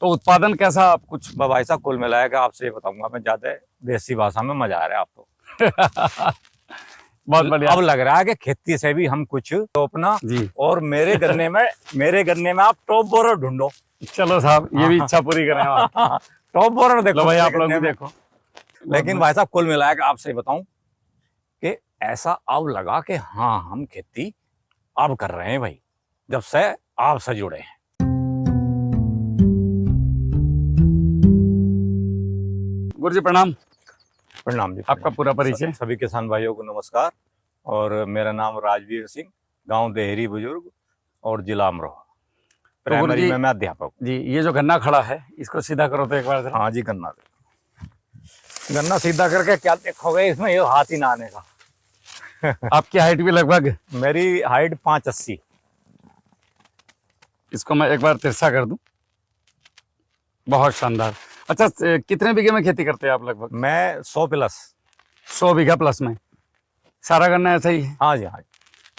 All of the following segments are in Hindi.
तो उत्पादन कैसा आप कुछ भाई साहब कुल मिलाया के आपसे ये बताऊंगा मैं, ज्यादा देसी भाषा में मजा आ रहा है आपको। बहुत बढ़िया। अब लग रहा है कि खेती से भी हम कुछ तो अपना जी और मेरे गन्ने में आप टॉप बोरर ढूंढो। चलो साहब, ये भी इच्छा पूरी करें आप। टॉप बोरर देखो लो भाई, आप मेरे लोग गन्ने भी में। देखो। लेकिन भाई साहब कुल मिलाया के आपसे बताऊं कि ऐसा अब लगा कि हाँ हम खेती अब कर रहे हैं भाई, जब से आपसे जुड़े हैं। गुरु जी प्रणाम। प्रणाम जी। आपका पूरा परिचय। सभी किसान भाइयों को नमस्कार। और मेरा नाम राजवीर सिंह, गांव देहरी बुजुर्ग और जिला अमरोहा। प्राइमरी में मैं अध्यापक जी। ये जो गन्ना खड़ा है इसको सीधा करो तो एक बार जरा। हाँ जी। गन्ना सीधा करके क्या देखोगे इसमें, ये हाथ ही ना आने का। आपकी हाइट भी लगभग? मेरी हाइट 580। इसको मैं एक बार तिरछा कर दूं। बहुत शानदार। अच्छा, कितने बीघे में खेती करते हैं आप लगभग? मैं 100 प्लस। 100 बीघा प्लस में सारा गन्ना ऐसा ही है? हाँ जी हाँ जी।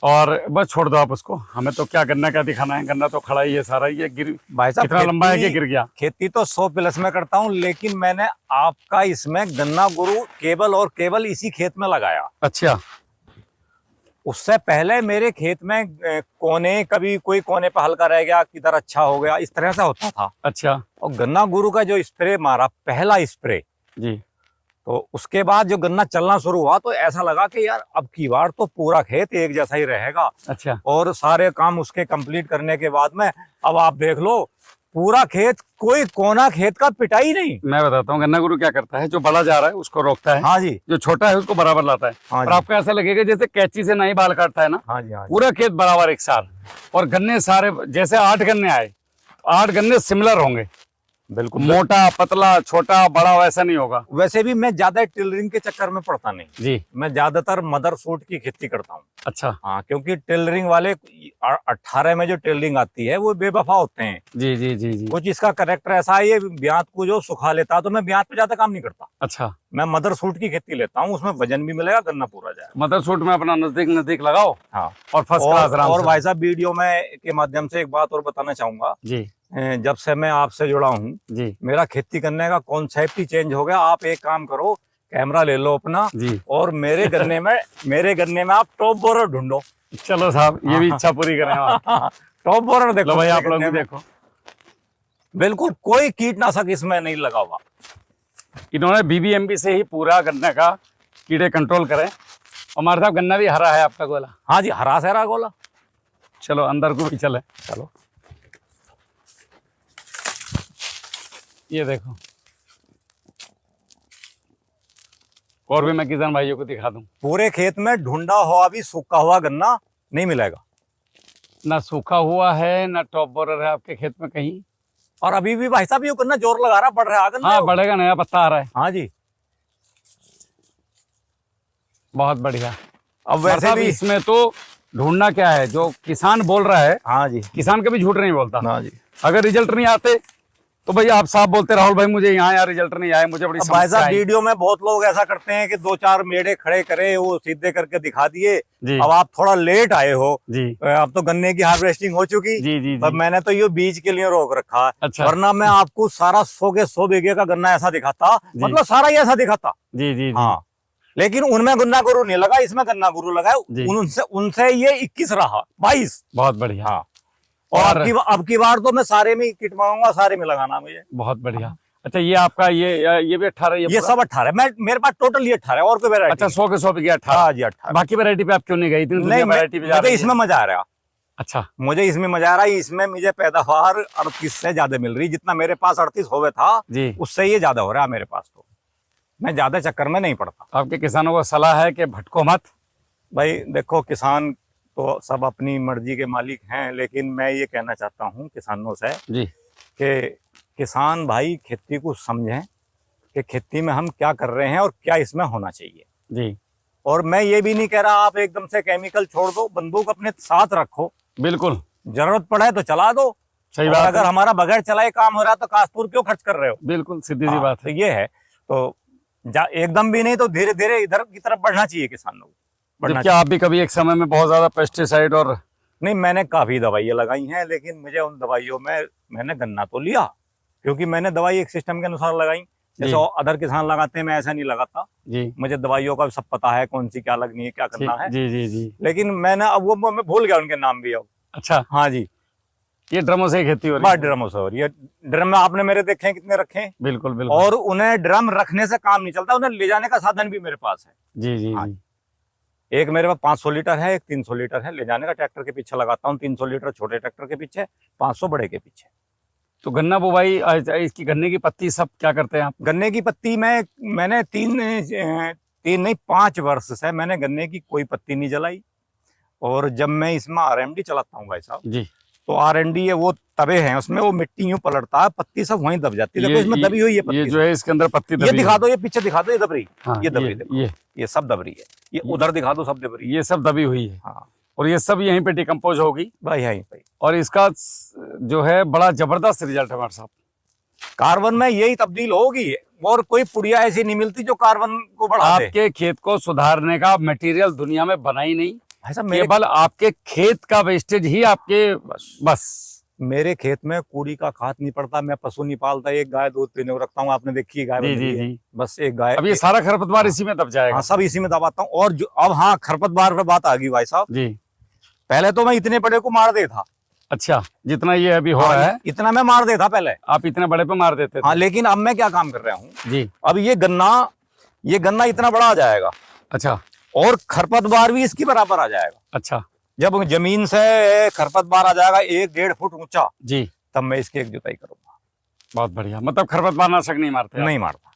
और बस छोड़ दो आप उसको, हमें तो क्या गन्ना क्या दिखाना है, गन्ना तो खड़ा ही है सारा। ये गिर भाई साहब कितना लंबा है कि गिर गया? खेती तो 100 प्लस में करता हूँ, लेकिन मैंने आपका इसमें गन्ना गुरु केवल और केवल इसी खेत में लगाया। अच्छा। उससे पहले मेरे खेत में कोने, कभी कोई कोने पे हल्का रह गया, किधर अच्छा हो गया, इस तरह से होता था। अच्छा। और गन्ना गुरु का जो स्प्रे मारा, पहला स्प्रे जी। तो उसके बाद जो गन्ना चलना शुरू हुआ तो ऐसा लगा कि यार अब की बार तो पूरा खेत एक जैसा ही रहेगा। अच्छा। और सारे काम उसके कंप्लीट करने के बाद में अब आप देख लो पूरा खेत, कोई कोना खेत का पिटाई नहीं। मैं बताता हूँ गन्ना गुरु क्या करता है, जो बड़ा जा रहा है उसको रोकता है। हाँ जी। जो छोटा है उसको बराबर लाता है। हाँ और जी। आपको ऐसा लगेगा जैसे कैंची से नहीं बाल काटता है ना। हाँ जी हाँ जी। पूरा खेत बराबर एक साथ, और गन्ने सारे जैसे 8 गन्ने आए, 8 गन्ने सिमिलर होंगे। बिल्कुल। मोटा पतला छोटा बड़ा वैसा नहीं होगा। वैसे भी मैं ज्यादा टेलरिंग के चक्कर में पड़ता नहीं जी। मैं ज्यादातर मदर सूट की खेती करता हूँ। अच्छा। हाँ, क्योंकि टेलरिंग वाले 18 में जो टेलरिंग आती है वो बेवफा होते हैं। जी जी जी जी। कुछ इसका करेक्टर ऐसा है, ये ब्यात को जो सुखा लेता है, तो मैं ब्यात पे ज्यादा काम नहीं करता। अच्छा। मैं मदर सूट की खेती लेता हूँ, उसमें वजन भी मिलेगा, गन्ना पूरा जाएगा। मदर सूट में अपना नजदीक नजदीक लगाओ। हाँ। और फर्स्ट क्लास आराम और से। भाई साहब वीडियो में के माध्यम से एक बात और बताना चाहूंगा। जी जब से मैं आपसे जुड़ा हूँ, जी मेरा खेती करने का कॉन्सेप्ट ही चेंज हो गया। आप एक काम करो, कैमरा ले लो अपना जी। और मेरे गन्ने में आप टॉप बोरर ढूंढो। चलो साहब, ये भी इच्छा पूरी करें आप। टॉप बोरर देखो। लो भाई, आप मेरे लोग भी गन्ने में। देखो। बिल्कुल कोई कीटनाशक इसमें नहीं लगा हुआ। इन्होंने बीबीएमबी से ही पूरा गन्ना का कीड़े कंट्रोल करें। हमारे साहब गन्ना भी हरा है आपका गोला? हाँ जी, हरा सहरा गोला। चलो अंदर को भी चले। चलो। ये देखो, और भी मैं किसान भाइयों को दिखा दूं। पूरे खेत में ढूंढा हुआ भी सूखा हुआ गन्ना नहीं मिलेगा। ना सूखा हुआ है ना टॉप बोरर है आपके खेत में कहीं। और अभी भी भाई साहब ये गन्ना जोर लगा रहा, बढ़ रहा है गन्ना। हाँ, बढ़ेगा, नया पत्ता आ रहा है। हाँ जी। बहुत बढ़िया। अब वैसे भी इसमें तो ढूंढना क्या है, जो किसान बोल रहा है। हाँ जी। किसान कभी झूठ नहीं बोलता। हाँ जी। अगर रिजल्ट नहीं आते तो भाई आप साहब बोलते राहुल भाई मुझे यहाँ यार रिजल्ट नहीं आया, मुझे बड़ी भाई समस्या साहब आई। वीडियो में बहुत लोग ऐसा करते हैं कि 2-4 मेढ़े खड़े करे, वो सीधे करके दिखा दिए। जी। अब आप थोड़ा लेट आए हो जी अब तो गन्ने की हार्वेस्टिंग हो चुकी। जी जी पर जी। मैंने तो ये बीज के लिए रोक रखा। अच्छा। वरना मैं आपको सारा 100 के 100 बीघे का गन्ना ऐसा दिखाता, मतलब सारा ही ऐसा दिखाता। जी जी जी। हाँ, लेकिन उनमें गन्ना गुरु नहीं लगा, इसमें गन्ना गुरु लगा है। उनसे ये 21 रहा 22। बहुत बढ़िया। हाँ। और अब की बार तो मैं सारे में किट मांगूंगा, सारे में लगाना मुझे। बहुत बढ़िया। अच्छा, ये आपका ये भी 18? ये सब 18। मेरे पास टोटल ये 18 और कोई वैरायटी। अच्छा, 100 के 100 बीघे 18। हाँ जी 18। बाकी वैरायटी पे आप क्यों नहीं गई? नहीं, वैरायटी पे जा मुझे रही इसमें मजा आ रहा। अच्छा, मुझे इसमें मजा आ रहा है। इसमें मुझे पैदावार 38 से ज्यादा मिल रही। जितना मेरे पास 38 होवे था जी, उससे ये ज्यादा हो रहा है मेरे पास। तो मैं ज्यादा चक्कर में नहीं पड़ता। आपके किसानों को सलाह है कि भटको मत। भाई देखो, किसान तो सब अपनी मर्जी के मालिक हैं, लेकिन मैं ये कहना चाहता हूँ किसानों से जी कि किसान भाई खेती को समझें कि खेती में हम क्या कर रहे हैं और क्या इसमें होना चाहिए। जी। और मैं ये भी नहीं कह रहा आप एकदम से केमिकल छोड़ दो, बंदूक अपने साथ रखो। बिल्कुल, जरूरत पड़े तो चला दो। सही और बात अगर है। हमारा बगैर चलाए काम हो रहा है तो कास्तूर क्यों खर्च कर रहे हो। बिल्कुल सीधी सी हाँ, बात तो है। ये है। तो एकदम भी नहीं तो धीरे धीरे इधर की तरफ बढ़ना चाहिए किसानों को। जबकि आप भी कभी एक समय में बहुत ज्यादा पेस्टिसाइड और नहीं, मैंने काफी दवाइयाँ लगाई हैं, लेकिन मुझे उन दवाइयों में मैंने गन्ना तो लिया, क्योंकि मैंने दवाई एक सिस्टम के अनुसार लगाई, जैसे जी। अदर किसान लगाते हैं, मैं ऐसा नहीं लगाता। जी मुझे दवाइयों का सब पता है, कौन सी क्या लगनी है, क्या करना है। जी जी जी। लेकिन मैंने अब वो मैं भूल गया उनके नाम भी अब। अच्छा, हाँ जी, ये ड्रमों से ही खेती हो रही बस है? ड्रमों से हो रही है। ड्रम में आपने मेरे देखे हैं कितने रखे हैं, बिल्कुल बिल्कुल। और उन्हें ड्रम रखने से काम नहीं चलता, उन्हें ले जाने का साधन भी मेरे पास है। जी जी हाँ, जी। एक मेरे पास 500 लीटर है, एक 300 लीटर है, ले जाने का ट्रैक्टर के पीछे लगाता हूँ। 300 लीटर छोटे ट्रैक्टर के पीछे, 500 बड़े के पीछे। तो गन्ना बुवाई इसकी गन्ने की पत्ती सब क्या करते हैं आप? गन्ने की पत्ती मैंने 5 वर्ष से मैंने गन्ने की कोई पत्ती नहीं जलाई। और जब मैं इसमें आरएमडी चलाता हूँ भाई साहब, जी, तो आरएनडी है वो तवे हैं, उसमें वो मिट्टी यूं पलटता है, पत्ती सब वहीं दब जाती है। देखो इसमें दबी हुई है ये पत्ती, जो है इसके अंदर पत्ती ये दबी दिखा है। दो, ये पीछे दिखा दो, ये दब रही, हाँ, ये दब रही, देखो ये सब दब रही है, ये उधर दिखा दो, सब दब रही है। ये सब दबी हुई है। हाँ और ये सब यहीं पे डिकम्पोज होगी, भाई, यहीं भाई। और इसका जो है बड़ा जबरदस्त रिजल्ट है हमारे साहब। कार्बन में यही तब्दील होगी, और कोई पुड़िया ऐसी नहीं मिलती जो कार्बन को बढ़ा दे। आपके खेत को सुधारने का मटेरियल दुनिया में बना ही नहीं, ऐसा मेरे केवल आपके खेत का वेस्टेज ही आपके बस। मेरे खेत में कूड़ी का खाद नहीं पड़ता, मैं पशु नहीं पालता, एक गाय दूध पीने को रखता हूँ, आपने देखी है गाय जी बंध जी रही है, जी। बस एक गाय। अब ये सारा खरपतवार इसी में दब जाएगा। हाँ, सब इसी में दबाता हूँ। और जो अब, हाँ, खरपतवार पे बात आ गई भाई साहब। जी, पहले तो मैं इतने बड़े को मार देता, अच्छा, जितना ये अभी हो हाँ, रहा है इतना मैं मार देता पहले। आप इतने बड़े पे मार देते थे। हाँ, लेकिन अब मैं क्या काम कर रहा हूँ, जी, अब ये गन्ना इतना बड़ा आ जाएगा, अच्छा और खरपतवार भी इसकी बराबर आ जाएगा। अच्छा। जब जमीन से खरपतवार आ जाएगा 1-1.5 फुट ऊंचा, जी, तब मैं इसकी एक जुताई करूंगा। बहुत बढ़िया। मतलब खरपतवार नाशक नहीं मारते आप? नहीं मारता,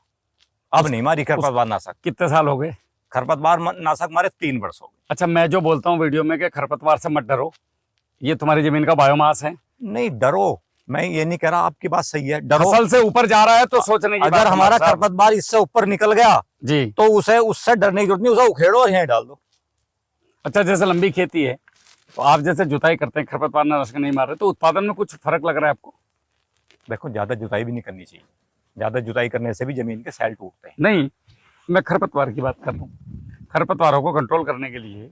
अब नहीं मारी खरपतवार नाशक। कितने साल हो गए? खरपतवार नाशक मारे 3 वर्ष हो गए। अच्छा, मैं जो बोलता हूँ वीडियो में कि खरपतवार से मत डरो, ये तुम्हारी जमीन का बायोमास है। नहीं डरो, मैं ये नहीं कह रहा, आपकी बात सही है, डरो। फसल से ऊपर जा रहा है तो सोचने की बात अगर है हमारा साहब। खरपतवार इससे ऊपर निकल गया, जी, तो उससे डरने की जरूरत नहीं, उसे उखेड़ो और यहीं डाल दो। अच्छा, जैसे लंबी खेती है तो आप जैसे जुताई करते हैं, खरपतवार नाशक नहीं मार रहे, तो उत्पादन में कुछ फर्क लग रहा है आपको? देखो, ज्यादा जुताई भी नहीं करनी चाहिए, ज्यादा जुताई करने से भी जमीन के सैल टूटते हैं। नहीं, मैं खरपतवार की बात कर रहा हूँ। खरपतवारों को कंट्रोल करने के लिए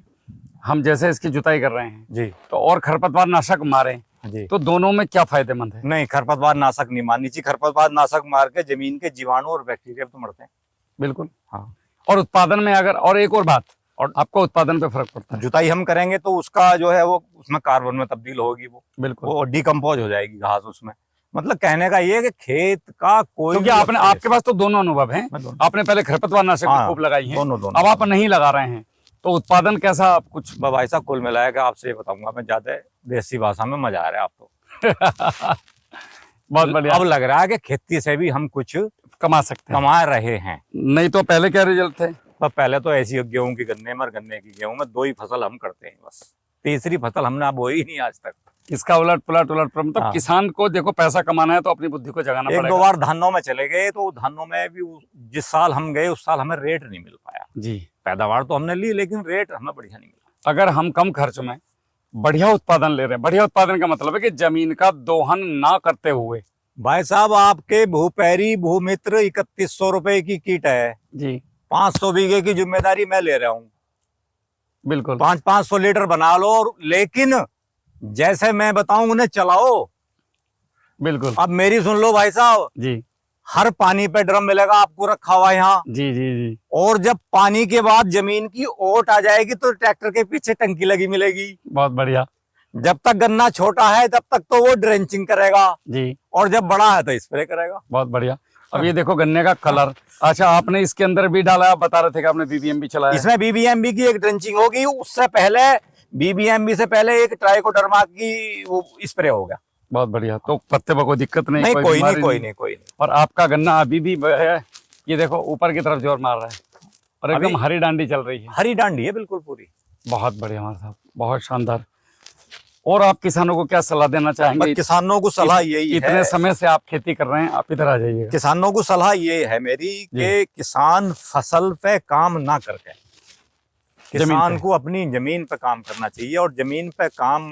हम जैसे इसकी जुताई कर रहे हैं जी तो और खरपतवार नाशक मारें, जी। तो दोनों में क्या फायदेमंद है? नहीं, खरपतवार नाशक नहीं मारनी चाहिए। खरपतवार नाशक मार के जमीन के जीवाणु और बैक्टीरिया तो मरते हैं। बिल्कुल। हाँ, और उत्पादन में अगर, और एक और बात, और आपको उत्पादन पे फर्क पड़ता है। जुताई हम करेंगे तो उसका जो है वो उसमें कार्बन में तब्दील होगी, बिल्कुल, वो डिकम्पोज हो जाएगी घास उसमें। मतलब कहने का ये है कि खेत का कोई क्योंकि भी आपने, आपके पास तो दोनों अनुभव हैं। मैं दोनों आपने पहले खरपतवार नाशक हाँ, खूब लगाई है, दोनों अब आप नहीं लगा रहे हैं, तो उत्पादन कैसा आप कुछ? भाई साहब, कुल मिलाया के आपसे ये बताऊंगा मैं, ज्यादा देसी भाषा में मजा आ रहा है आपको। बहुत बढ़िया। अब लग रहा है कि खेती से भी हम कुछ कमा सकते हैं। कमा रहे हैं। नहीं तो पहले क्या रिजल्ट थे? पर पहले तो ऐसी गेहूं की गन्ने में और गन्ने की गेहूं में 2 ही फसल हम करते हैं बस, तीसरी फसल हमने बोई ही नहीं आज तक। इसका उलट पुलट मतलब हाँ। किसान को देखो, पैसा कमाना है तो अपनी बुद्धि को जगाना 1-2 पड़ेगा। बार धानों में चले गए, तो धानों में भी जिस साल हम गए उस साल हमें रेट नहीं मिल पाया। जी, पैदावार तो हमने ली, लेकिन रेट हमें बढ़िया नहीं मिला। अगर हम कम खर्च में बढ़िया उत्पादन ले रहे हैं, बढ़िया उत्पादन का मतलब है कि जमीन का दोहन ना करते हुए। भाई साहब, आपके भूपैरी भूमित्र 3100 रुपए की किट है, जी 500 बीघे की जिम्मेदारी मैं ले रहा हूँ। बिल्कुल, 500 लीटर बना लो, और लेकिन जैसे मैं बताऊं उन्हें चलाओ। बिल्कुल। अब मेरी सुन लो भाई साहब, जी हर पानी पे ड्रम मिलेगा आपको रखा हुआ यहाँ, जी जी जी। और जब पानी के बाद जमीन की ओट आ जाएगी तो ट्रैक्टर के पीछे टंकी लगी मिलेगी। बहुत बढ़िया। जब तक गन्ना छोटा है तब तक तो वो ड्रेंचिंग करेगा, जी, और जब बड़ा है तो स्प्रे करेगा। बहुत बढ़िया। अब ये देखो गन्ने का कलर। अच्छा, आपने इसके अंदर भी डाला, आप बता रहे थे कि आपने बीबीएमबी चलाया है। इसमें बीबीएमबी की एक ड्रेंचिंग होगी, उससे पहले बीबीएमबी से पहले एक ट्राइकोडर्मा की वो स्प्रे होगा। बहुत बढ़िया। तो पत्ते पर कोई दिक्कत नहीं? नहीं, कोई बीमारी नहीं, कोई नहीं, कोई नहीं। और आपका गन्ना अभी भी है, ये देखो ऊपर की तरफ जोर मार रहा है, और एकदम अभी- हरी डांडी चल रही है। हरी डांडी है बिल्कुल पूरी। बहुत बढ़िया हमारे साहब, बहुत शानदार। और आप किसानों को क्या सलाह देना चाहेंगे? पर किसानों को सलाह यही इतने है, समय से आप खेती कर रहे हैं, आप इधर आ जाइएगा। किसानों को सलाह ये है मेरी कि किसान फसल पे काम ना करके किसान पे। को अपनी जमीन पे काम करना चाहिए। और जमीन पे काम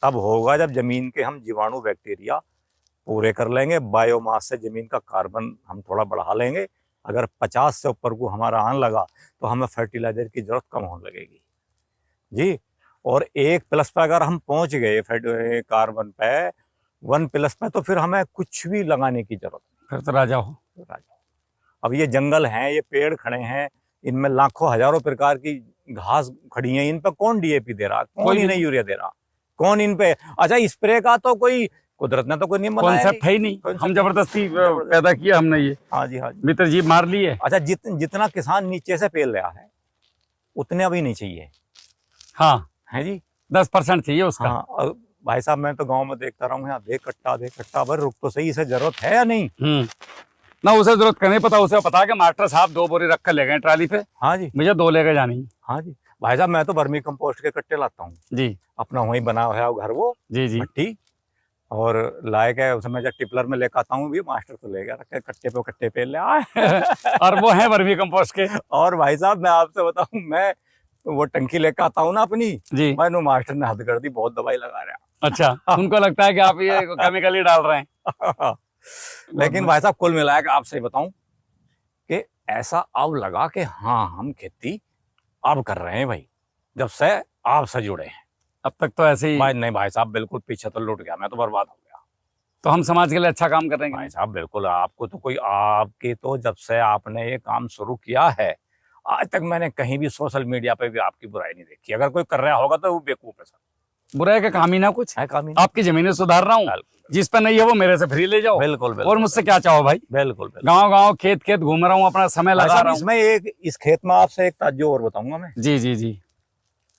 तब होगा जब जमीन के हम जीवाणु बैक्टीरिया पूरे कर लेंगे, बायोमास से जमीन का कार्बन हम थोड़ा बढ़ा लेंगे। अगर 50 से ऊपर को हमारा आने लगा तो हमें फर्टिलाइजर की जरूरत कम होने लगेगी जी। और 1+ पे अगर हम पहुंच गए कार्बन पे, 1+ पे तो फिर हमें कुछ भी लगाने की जरूरत फिर तो राजा हो। नहीं राजा। अब ये जंगल हैं, ये पेड़ खड़े हैं, इनमें लाखों हजारों प्रकार की घास खड़ी है, इन पे कौन डीएपी दे रहा, कौन कोई भी इन्हें यूरिया दे रहा, कौन इन पे। अच्छा, स्प्रे का तो कोई कुदरत ने तो कोई नियम बनाया कॉन्सेप्ट है ही नहीं, concept हम जबरदस्ती पैदा किया हमने ये, हाँ जी, हाँ जी। मित्र जी मार लिए। अच्छा, जितना किसान नीचे से पेल रहा है उतने अभी नहीं चाहिए, हाँ, है जी। 10% चाहिए उसका। हाँ, और भाई साहब मैं तो गांव में देखता रहा हूँ, यहाँ दे कट्टा भर, रुक तो सही, इसे जरूरत है या नहीं। ना उसे जरूरत का नहीं पता, उसे पता कि मास्टर साहब 2 बोरी रख कर ले गए ट्राली पे, हाँ जी, मुझे 2 लेकर जानी। हाँ जी। भाई साहब मैं तो वर्मी कंपोस्ट के कट्टे लाता हूँ जी अपना, वहीं बना हुआ है घर वो जी जी। मिट्टी, और लाए के उसे मैं जब टिपलर में लेकर आता हूँ, भी मास्टर तो ले गया रखे कट्टे पे ले आए और वो है वर्मी कंपोस्ट के। और भाई साहब मैं आपसे बताऊं, मैं वो टंकी लेकर आता हूँ ना अपनी, जी। मैंने मास्टर ने हद कर दी, बहुत दवाई लगा रहा। अच्छा, उनको लगता है कि आप ये केमिकल ही डाल रहे हैं। लेकिन भाई साहब कुल मिलाकर आपसे बताऊं कि ऐसा अब लगा कि हाँ हम खेती अब कर रहे हैं भाई, जब से आपसे जुड़े हैं। अब तक तो ऐसे ही। भाई नहीं भाई साहब, बिल्कुल पीछे तो लुट गया, मैं तो बर्बाद हो गया। तो हम समाज के लिए अच्छा काम कर रहे हैं। भाई साहब बिल्कुल, आपको तो कोई, आपके तो जब से आपने ये काम शुरू किया है आज तक मैंने कहीं भी सोशल मीडिया पे भी आपकी बुराई नहीं देखी। अगर कोई कर रहा होगा तो वो बेवकूफ है सर, बुराई का काम ही ना कुछ है काम ही। आपकी जमीनें सुधार रहा हूँ, जिस पे नहीं है वो मेरे से फ्री ले जाओ। बिल्कुल और मुझसे क्या चाहो भाई। बिल्कुल। गांव गांव खेत खेत घूम रहा हूँ, अपना समय लगा रहा हूँ। इसमें एक इस खेत में आपसे एक ताज्जुब और बताऊंगा मैं। जी जी जी।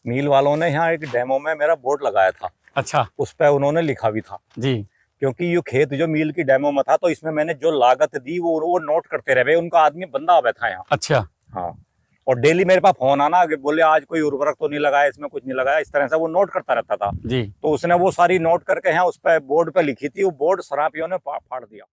मील वालों ने यहाँ एक डेमो में मेरा बोर्ड लगाया था। अच्छा। उस पर उन्होंने लिखा भी था जी। क्योंकि ये खेत जो मील की डेमो में था, तो इसमें मैंने जो लागत दी वो नोट करते रहे। उनका आदमी बंदा आया था यहाँ। अच्छा। हाँ, और डेली मेरे पास फोन आना, बोले आज कोई उर्वरक तो नहीं लगाया, इसमें कुछ नहीं लगाया, इस तरह से वो नोट करता रहता था। जी। तो उसने वो सारी नोट करके यहाँ उस पर बोर्ड पे लिखी थी, वो बोर्ड शराबियों ने फाड़ दिया।